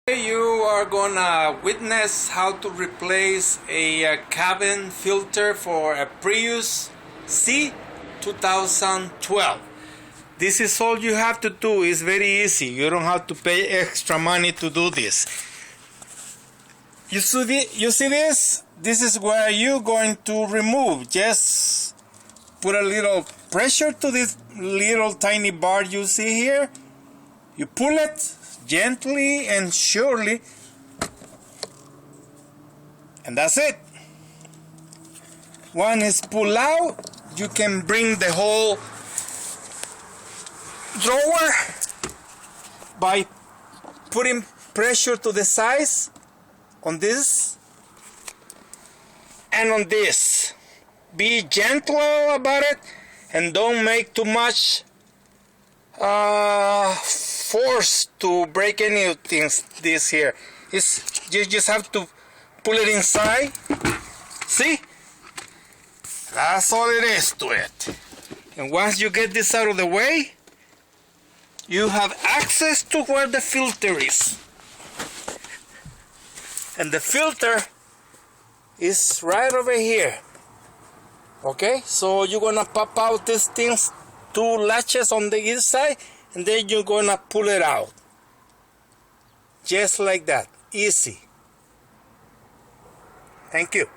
You are gonna witness how to replace a cabin filter for a Prius C 2012. This is all you have to do. It's very easy. You don't have to pay extra money to do this. You see this? This is where you're going to remove. Just put a little pressure to this little tiny bar you see here. You pull it gently and surely, and that's it. When it's pulled out, you can bring the whole drawer by putting pressure to the sides on this and on this. Be gentle about it and don't make too much force to break any of things. This here is, you just have to pull it inside. See, that's all it is to it. And once you get this out of the way, you have access to where the filter is, and the filter is right over here. Okay, so you're gonna pop out these things, two latches on the inside, and then you're gonna pull it out just like that. Easy. Thank you.